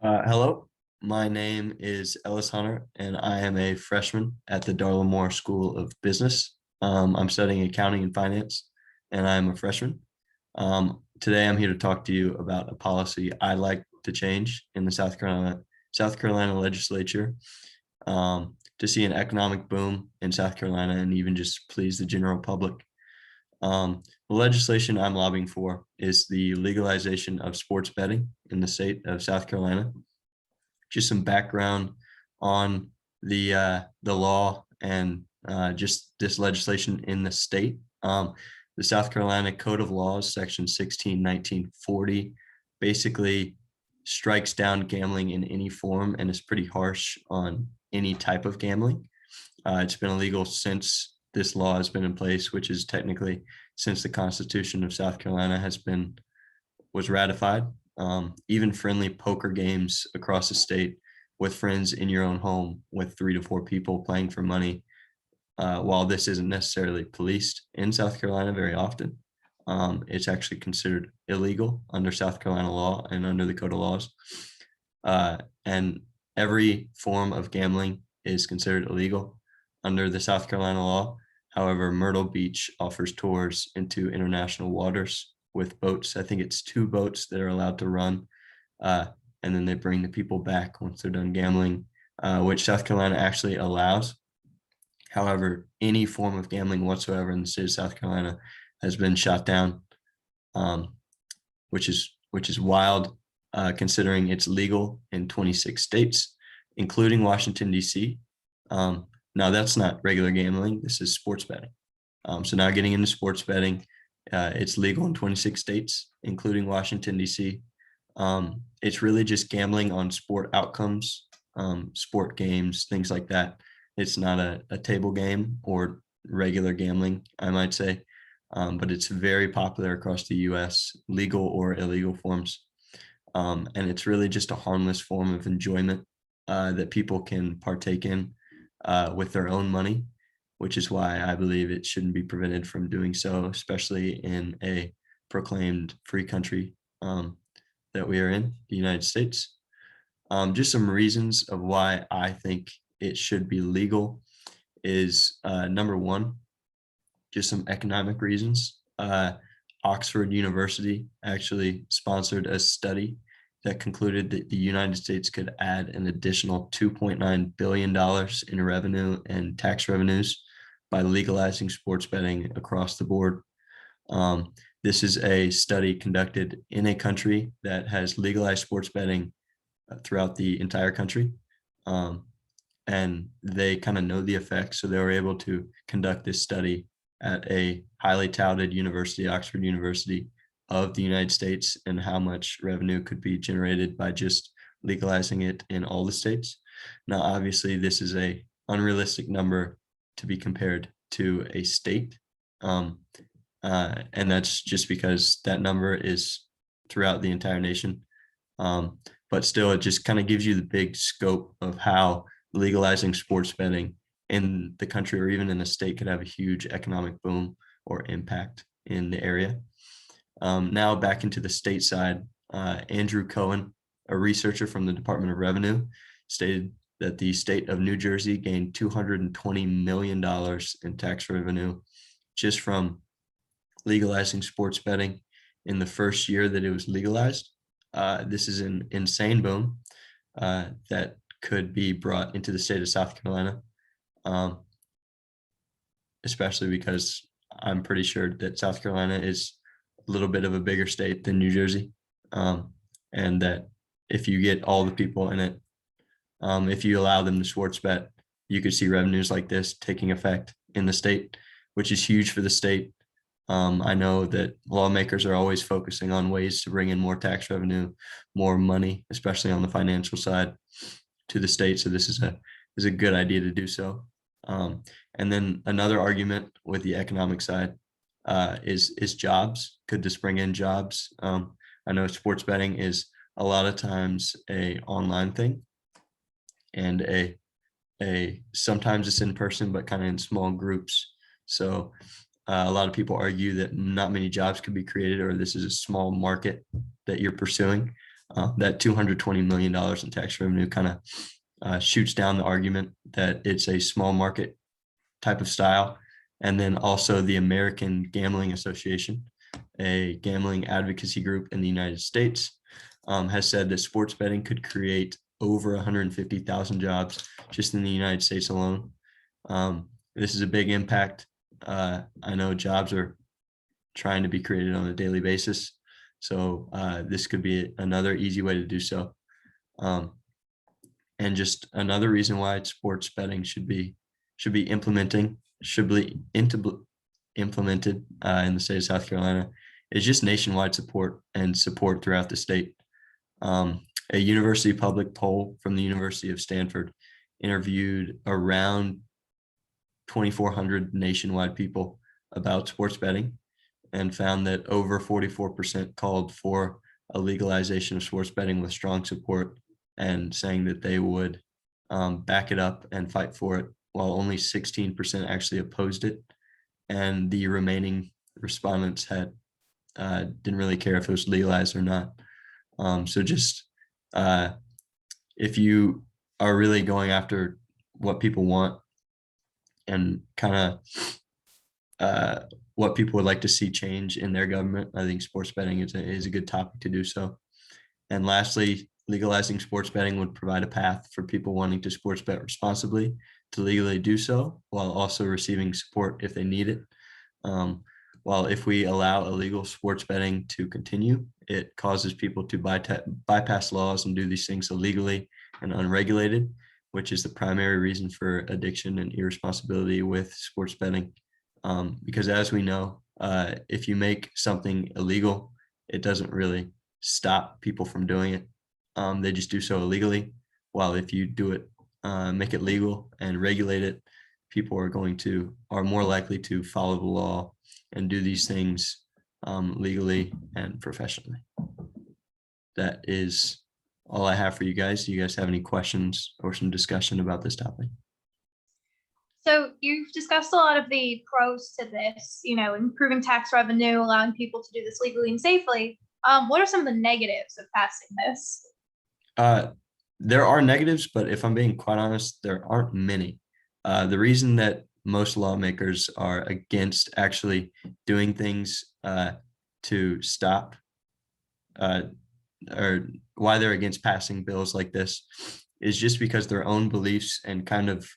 Hello, my name is Ellis Hunter, and I am a freshman at the Darla Moore School of Business. I'm studying accounting and finance, and I'm a freshman. Today, I'm here to talk to you about a policy I'd like to change in the South Carolina legislature to see an economic boom in South Carolina and even just please the general public. The legislation I'm lobbying for is the legalization of sports betting in the state of South Carolina. Just some background on the law and just this legislation in the state. The South Carolina Code of Laws, Section 16, 1940, basically strikes down gambling in any form and is pretty harsh on any type of gambling. It's been illegal since this law has been in place, which is technically since the Constitution of South Carolina was ratified. Even friendly poker games across the state with friends in your own home with 3 to 4 people playing for money. While this isn't necessarily policed in South Carolina very often, it's actually considered illegal under South Carolina law and under the Code of Laws. And every form of gambling is considered illegal under the South Carolina law. However, Myrtle Beach offers tours into international waters with boats. I think it's 2 boats that are allowed to run, and then they bring the people back once they're done gambling, which South Carolina actually allows. However, any form of gambling whatsoever in the state of South Carolina has been shot down, um, which is wild, considering it's legal in 26 states, including Washington, D.C. Now, that's not regular gambling. This is sports betting. So now getting into sports betting, it's legal in 26 states, including Washington, D.C. It's really just gambling on sport outcomes, sport games, things like that. It's not a table game or regular gambling, I might say, but it's very popular across the U.S., legal or illegal forms. And it's really just a harmless form of enjoyment that people can partake in with their own money, which is why I believe it shouldn't be prevented from doing so, especially in a proclaimed free country that we are in, the United States. Just some reasons of why I think it should be legal is number one, just some economic reasons. Oxford University actually sponsored a study that concluded that the United States could add an additional $2.9 billion in revenue and tax revenues by legalizing sports betting across the board. This is a study conducted in a country that has legalized sports betting throughout the entire country. And they kind of know the effects. So they were able to conduct this study at a highly touted university, Oxford University of the United States, and how much revenue could be generated by just legalizing it in all the states. Now, obviously, this is a unrealistic number to be compared to a state. And that's just because that number is throughout the entire nation. But still, it just kind of gives you the big scope of how legalizing sports betting in the country or even in the state could have a huge economic boom or impact in the area. Now back into the state side, Andrew Cohen, a researcher from the Department of Revenue, stated that the state of New Jersey gained $220 million in tax revenue just from legalizing sports betting in the first year that it was legalized. This is an insane boom that could be brought into the state of South Carolina, especially because I'm pretty sure that South Carolina is a little bit of a bigger state than New Jersey, and that if you get all the people in it, if you allow them to sports bet, you could see revenues like this taking effect in the state, which is huge for the state. I know that lawmakers are always focusing on ways to bring in more tax revenue, more money, especially on the financial side, to the state. So this is a good idea to do so. And then another argument with the economic side is jobs. Could this bring in jobs? I know sports betting is a lot of times a online thing, and a sometimes it's in person, but kind of in small groups. So a lot of people argue that not many jobs could be created, or this is a small market that you're pursuing. That $220 million in tax revenue kind of shoots down the argument that it's a small market type of style. And then also the American Gambling Association, a gambling advocacy group in the United States, has said that sports betting could create over 150,000 jobs just in the United States alone. This is a big impact. I know jobs are trying to be created on a daily basis. So this could be another easy way to do so. And just another reason why sports betting should be implemented in the state of South Carolina is just nationwide support and support throughout the state. A university public poll from the University of Stanford interviewed around 2,400 nationwide people about sports betting and found that over 44% called for a legalization of sports betting with strong support and saying that they would back it up and fight for it, while only 16% actually opposed it. And the remaining respondents had didn't really care if it was legalized or not. So just if you are really going after what people want and kind of what people would like to see change in their government, I think sports betting is a good topic to do so. And lastly, legalizing sports betting would provide a path for people wanting to sports bet responsibly to legally do so, while also receiving support if they need it. While if we allow illegal sports betting to continue, it causes people to bypass laws and do these things illegally and unregulated, which is the primary reason for addiction and irresponsibility with sports betting. Because as we know, if you make something illegal, it doesn't really stop people from doing it. They just do so illegally. While if you do it, make it legal and regulate it, people are more likely to follow the law and do these things legally and professionally. That is all I have for you guys. Do you guys have any questions or some discussion about this topic? So you've discussed a lot of the pros to this, improving tax revenue, allowing people to do this legally and safely. What are some of the negatives of passing this? There are negatives, but if I'm being quite honest, there aren't many. The reason that most lawmakers are against actually doing things to stop or why they're against passing bills like this is just because their own beliefs and kind of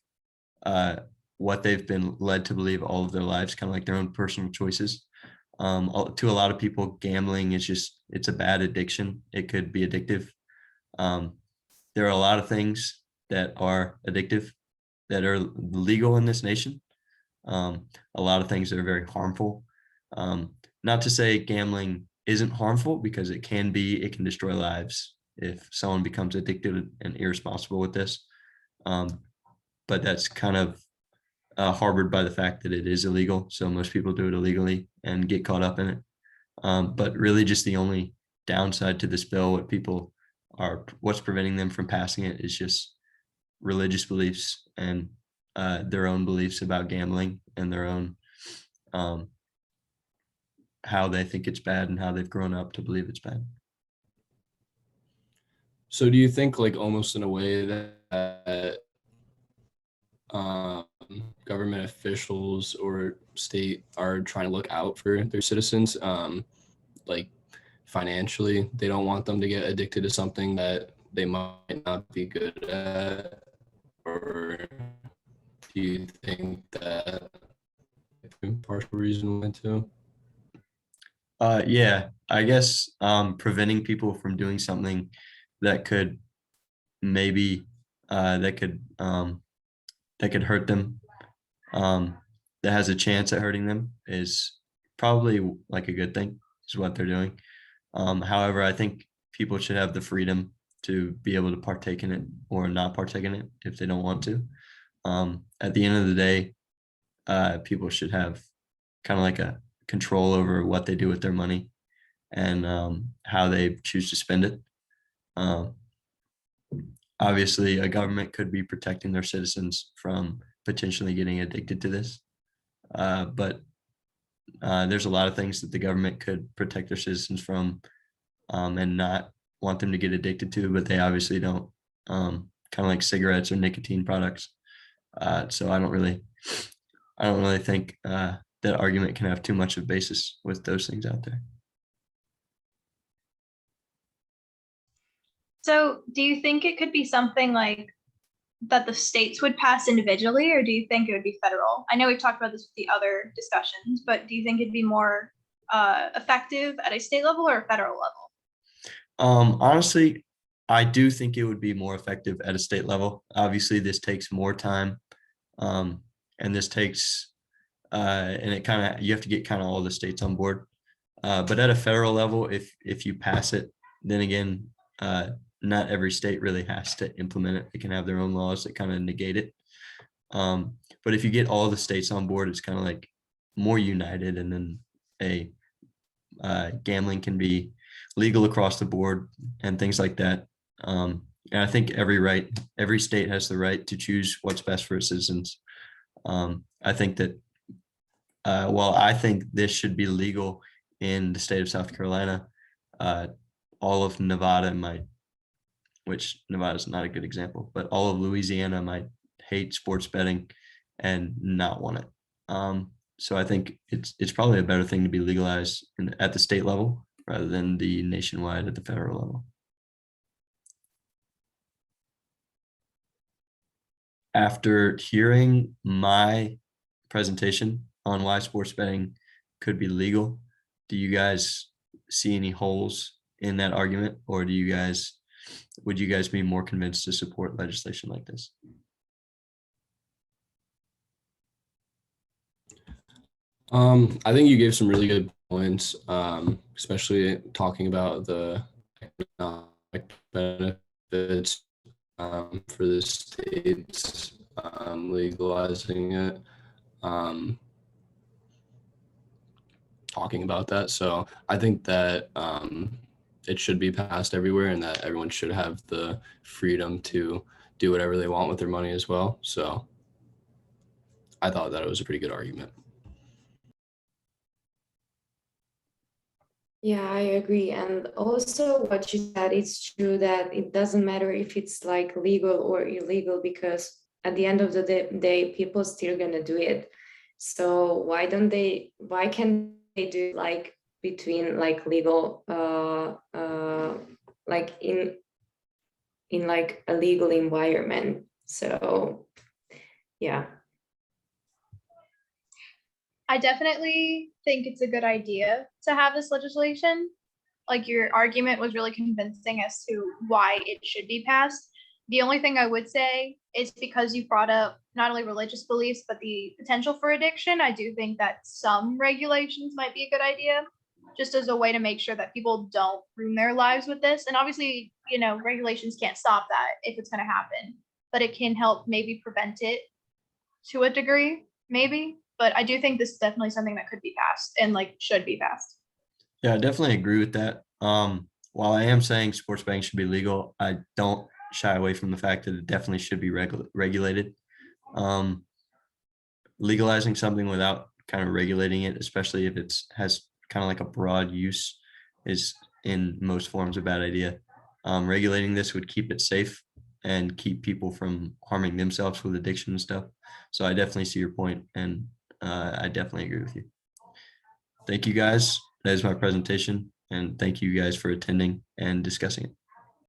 what they've been led to believe all of their lives, kind of like their own personal choices. To a lot of people, gambling is it's a bad addiction. It could be addictive. There are a lot of things that are addictive that are legal in this nation. A lot of things that are very harmful. Not to say gambling isn't harmful, because it can destroy lives if someone becomes addicted and irresponsible with this. But that's kind of harbored by the fact that it is illegal. So most people do it illegally and get caught up in it. But really just the only downside to this bill, what's preventing them from passing it is just religious beliefs and their own beliefs about gambling and their own how they think it's bad and how they've grown up to believe it's bad. So do you think, like, almost in a way that government officials or state are trying to look out for their citizens, like financially? They don't want them to get addicted to something that they might not be good at? Or do you think that partial reason went to? Yeah, I guess preventing people from doing something that could maybe that could hurt them, that has a chance at hurting them, is probably like a good thing, is what they're doing. However, I think people should have the freedom to be able to partake in it or not partake in it if they don't want to. At the end of the day, people should have kind of like a control over what they do with their money and how they choose to spend it. Obviously, a government could be protecting their citizens from potentially getting addicted to this, but there's a lot of things that the government could protect their citizens from and not want them to get addicted to, but they obviously don't. Kind of like cigarettes or nicotine products. So I don't really think that argument can have too much of basis with those things out there. So do you think it could be something like that the states would pass individually, or do you think it would be federal? I know we've talked about this with the other discussions, but do you think it'd be more effective at a state level or a federal level? Honestly, I do think it would be more effective at a state level. Obviously, this takes more time, and this takes and it kind of, you have to get kind of all the states on board. But at a federal level, if you pass it, then again, not every state really has to implement it. They can have their own laws that kind of negate it. But if you get all the states on board, it's kind of like more united, and then gambling can be legal across the board and things like that. And I think every state has the right to choose what's best for its citizens. I think that while I think this should be legal in the state of South Carolina, all of Nevada might, which Nevada is not a good example, but all of Louisiana might hate sports betting and not want it. So I think it's probably a better thing to be legalized at the state level rather than the nationwide at the federal level. After hearing my presentation on why sports betting could be legal, do you guys see any holes in that argument, or would you guys be more convinced to support legislation like this? I think you gave some really good points, especially talking about the economic benefits for the states legalizing it. Talking about that. So I think that it should be passed everywhere, and that everyone should have the freedom to do whatever they want with their money as well. So I thought that it was a pretty good argument. Yeah, I agree. And also what you said, it's true that it doesn't matter if it's like legal or illegal, because at the end of the day, people still gonna do it. So why can't they do like between like legal, like in like a legal environment? So yeah. I definitely think it's a good idea to have this legislation. Like, your argument was really convincing as to why it should be passed. The only thing I would say is, because you brought up not only religious beliefs, but the potential for addiction, I do think that some regulations might be a good idea, just as a way to make sure that people don't ruin their lives with this. And obviously, regulations can't stop that if it's going to happen, but it can help maybe prevent it to a degree, maybe. But I do think this is definitely something that could be passed and like should be passed. Yeah, I definitely agree with that. While I am saying sports betting should be legal, I don't shy away from the fact that it definitely should be regulated. Legalizing something without kind of regulating it, especially if has kind of like a broad use, is in most forms a bad idea. Regulating this would keep it safe and keep people from harming themselves with addiction and stuff. So I definitely see your point, and I definitely agree with you. Thank you guys. That is my presentation, and thank you guys for attending and discussing it.